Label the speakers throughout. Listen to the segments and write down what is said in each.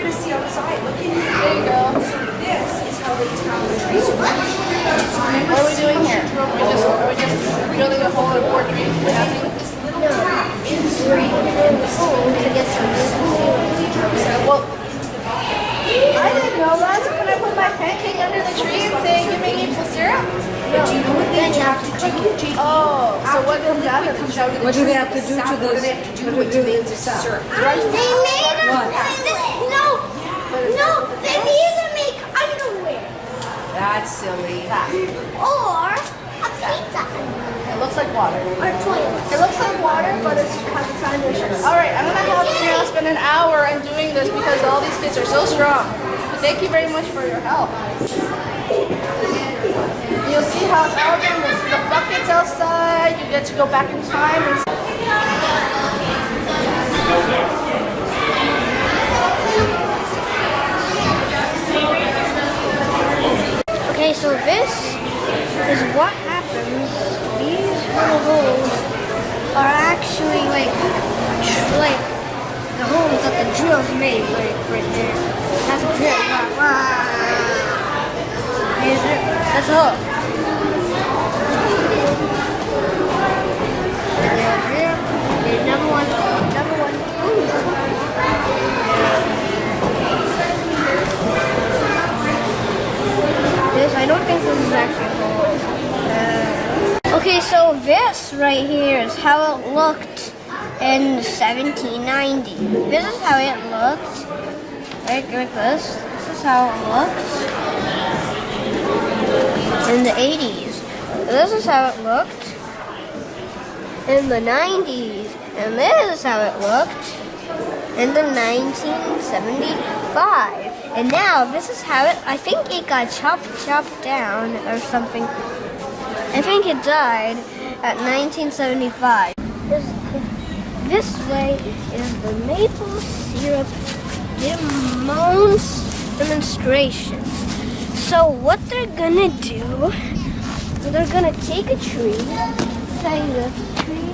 Speaker 1: gonna see outside. Look in here.
Speaker 2: There you go.
Speaker 1: So this is how they tell the trees.
Speaker 2: What are we doing here? Are we just drilling a hole in a portrait?
Speaker 1: Little tap in the tree in the hole to get some
Speaker 2: Well, I didn't know that. So can I put my pancake under the tree and say, give me maple syrup?
Speaker 1: But do you know what they have to do?
Speaker 2: Oh, so what comes out of the tree?
Speaker 3: What do they have to do to
Speaker 1: What do they
Speaker 3: this?
Speaker 1: have to do to it to make the syrup?
Speaker 4: They made them. No, they need to make underwear
Speaker 1: That's silly.
Speaker 4: or a pizza
Speaker 2: It looks like water.
Speaker 4: or toilet.
Speaker 2: It looks like water, but it's has a foundation. All right, I'm gonna have Kara spend an hour on doing this because all these kids are so strong. But thank you very much for your help. You'll see how it's elegant. There's the buckets outside. You get to go back in time and.
Speaker 4: Okay, so this is what happens. These little holes are actually like the holes that the drill's made, like right there. That's a drill. Here's it. That's a hook. Here. Here's another one. Another one. This, I don't think this is actually a hole. Okay, so this right here is how it looked in 1790. This is how it looked. Like this. This is how it looked in the 80s. This is how it looked in the 90s. And this is how it looked in the 1975. And now this is how it, I think it got chopped down or something. I think it died at 1975. This way is the maple syrup demonstrations. So what they're gonna do, they're gonna take a tree, say this tree,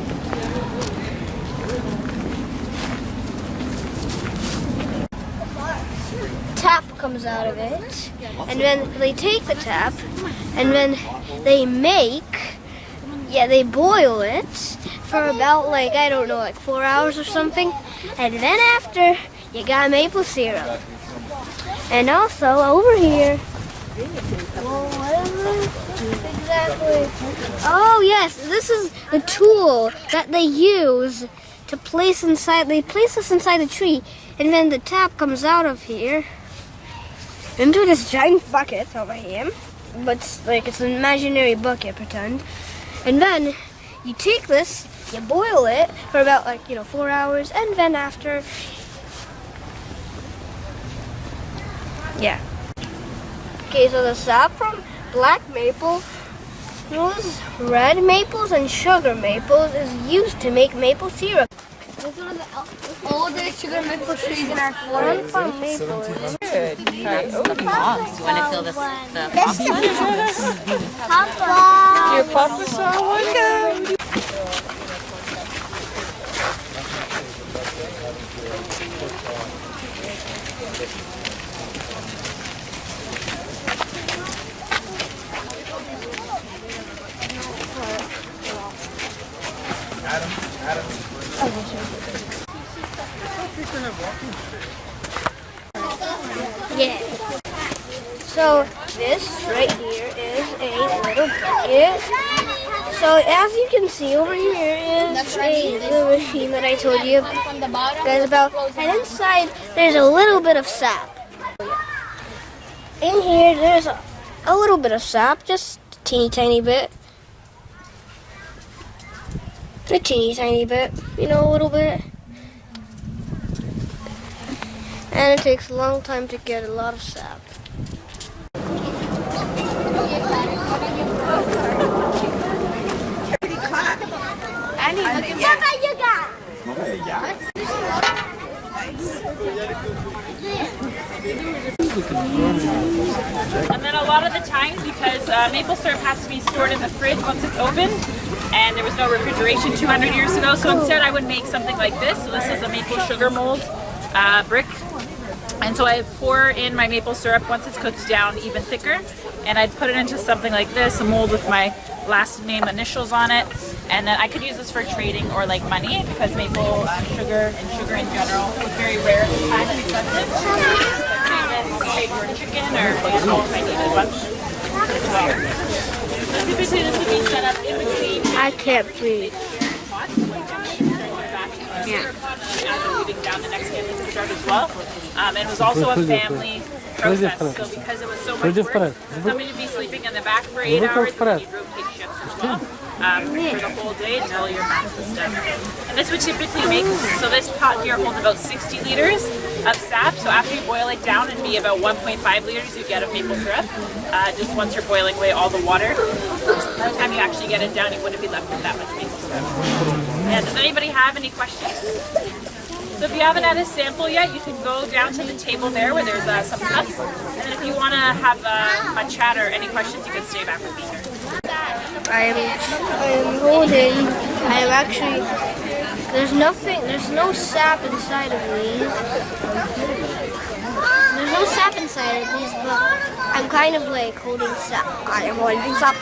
Speaker 4: tap comes out of it, and then they take the tap, and then they they boil it for about I don't know, 4 hours or something, and then after, you got maple syrup. And also over here, well, what is it exactly? Oh yes, this is the tool that they use to place inside, they place this inside the tree, and then the tap comes out of here into this giant bucket over here, but it's an imaginary bucket, pretend. And then you take this, you boil it for about 4 hours, and then after, yeah. Okay, so the sap from black maple, those red maples and sugar maples is used to make maple syrup. This is one of the oldest sugar maple trees in our forest. Good.
Speaker 5: The moms. You want to feel the
Speaker 4: Papa!
Speaker 5: Your papa saw one go.
Speaker 4: Yeah. So this right here is a little bucket. So as you can see over here is the machine that I told you guys about. And inside there's a little bit of sap. In here there's a little bit of sap, just a teeny tiny bit. A teeny tiny bit, a little bit. And it takes a long time to get a lot of sap.
Speaker 6: And then a lot of the times, because maple syrup has to be stored in the fridge once it's opened, and there was no refrigeration 200 years ago, so instead I would make something like this. So this is a maple sugar mold brick. And so I pour in my maple syrup once it's cooked down even thicker, and I'd put it into something like this, a mold with my last name initials on it. And then I could use this for trading or like money, because maple sugar and sugar in general is very rare at the time and expensive. So trade for chicken or animal if I needed one. So typically this would be set up in between.
Speaker 4: I can't breathe.
Speaker 6: Yeah. As I'm moving down the next kid into start as well. It was also a family process, so because it was so much work, somebody would be sleeping in the back for 8 hours, and you'd rotate shifts as well for the whole day until your math was done. And this would typically make, so this pot here holds about 60 liters of sap, so after you boil it down, it'd be about 1.5 liters you get of maple syrup, just once you're boiling away all the water. By the time you actually get it down, you wouldn't be left with that much maple syrup. Yeah, does anybody have any questions? So if you haven't had a sample yet, you can go down to the table there where there's some cups. And then if you want to have a chat or any questions, you can stay back with me here.
Speaker 4: I am holding, I am actually, there's no sap inside of these. There's no sap inside of these, but I'm kind of like holding sap. I am holding sap.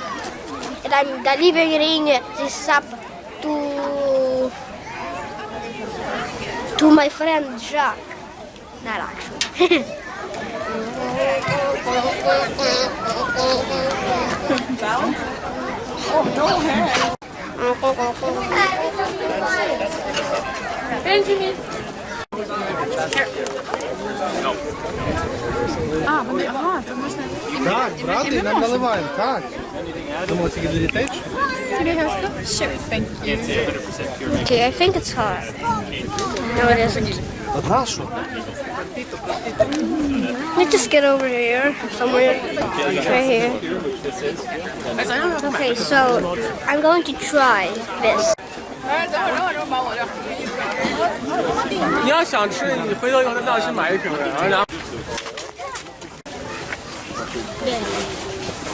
Speaker 4: And I'm delivering this sap to my friend Jacques. Not actually.
Speaker 2: Benjamin.
Speaker 3: Так, брати, нам наливаємо, так. Думаю, це для дітей?
Speaker 2: Sure, thank you.
Speaker 4: Okay, I think it's hot. No, it isn't.
Speaker 3: Одна що?
Speaker 4: Let me just get over here, somewhere, right here. Okay, so I'm going to try this.
Speaker 3: 你要想吃，你回头以后到去买一瓶然后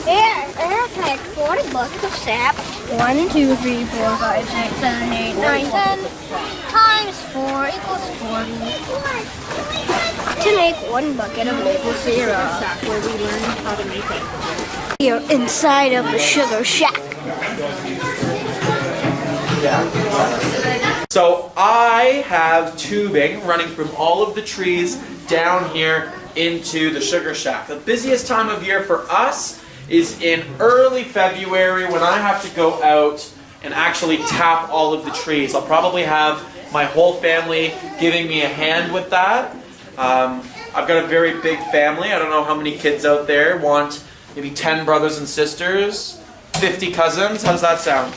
Speaker 4: Here, I have like 40 buckets of sap. 1, 2, 3, 4, 5, 6, 7, 8, 9, 10 times 4 equals 40. To make 1 bucket of maple syrup, where we learn how to make it. Here inside of the sugar shack.
Speaker 7: So I have tubing running from all of the trees down here into the sugar shack. The busiest time of year for us is in early February, when I have to go out and actually tap all of the trees. I'll probably have my whole family giving me a hand with that. I've got a very big family. I don't know how many kids out there want maybe 10 brothers and sisters, 50 cousins. How does that sound?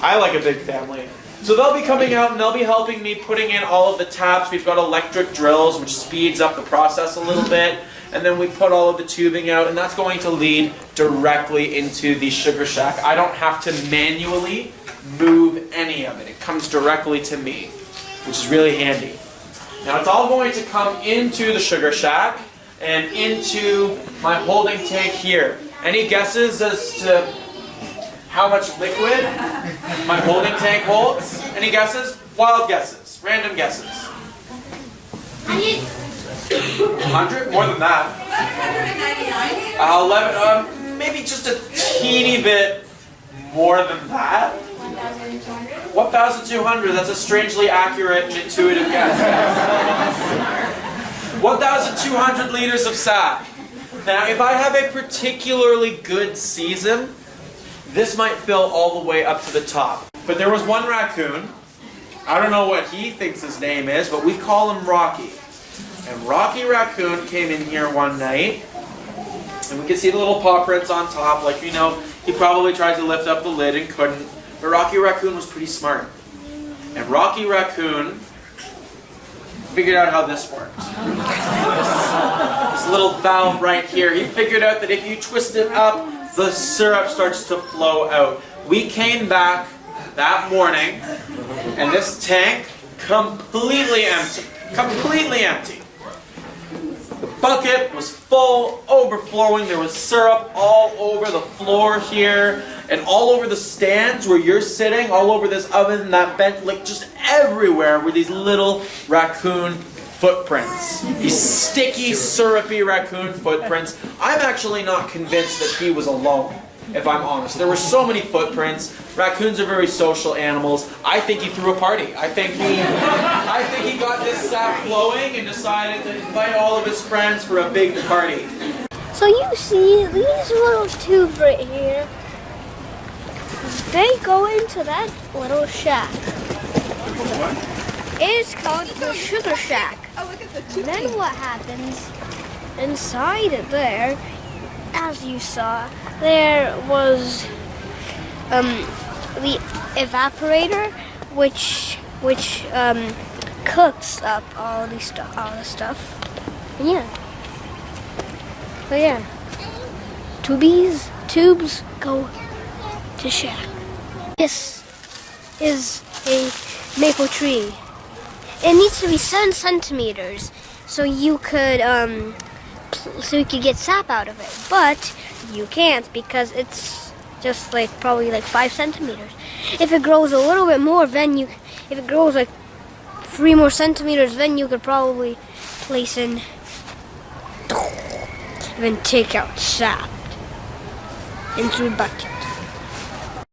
Speaker 7: I like a big family. So they'll be coming out and they'll be helping me putting in all of the taps. We've got electric drills, which speeds up the process a little bit. And then we put all of the tubing out, and that's going to lead directly into the sugar shack. I don't have to manually move any of it. It comes directly to me, which is really handy. Now it's all going to come into the sugar shack and into my holding tank here. Any guesses as to how much liquid my holding tank holds? Any guesses? Wild guesses. Random guesses. 100? More than that. 11. Maybe just a teeny bit more than that. 1,200. That's a strangely accurate and intuitive guess. 1,200 liters of sap. Now, if I have a particularly good season, this might fill all the way up to the top. But there was one raccoon. I don't know what he thinks his name is, but we call him Rocky. And Rocky Raccoon came in here one night, and we could see the little paw prints on top. Like, you know, he probably tried to lift up the lid and couldn't. But Rocky Raccoon was pretty smart. And Rocky Raccoon figured out how this works. This little valve right here. He figured out that if you twist it up, the syrup starts to flow out. We came back that morning, and this tank completely empty. Completely empty. The bucket was full, overflowing. There was syrup all over the floor here, and all over the stands where you're sitting, all over this oven, that bench, like just everywhere were these little raccoon footprints. These sticky, syrupy raccoon footprints. I'm actually not convinced that he was alone, if I'm honest. There were so many footprints. Raccoons are very social animals. I think he threw a party. I think he got this sap flowing and decided to invite all of his friends for a big party.
Speaker 4: So you see these little tubes right here, they go into that little shack. It's called the sugar shack. Then what happens inside it there, as you saw, there was the evaporator, which cooks up all the stuff. And yeah. So yeah, tubes go to shack. This is a maple tree. It needs to be 7 centimeters so you could get sap out of it. But you can't because it's just probably 5 centimeters. If it grows a little bit more, if it grows 3 more centimeters, then you could probably place in and then take out sap into a bucket.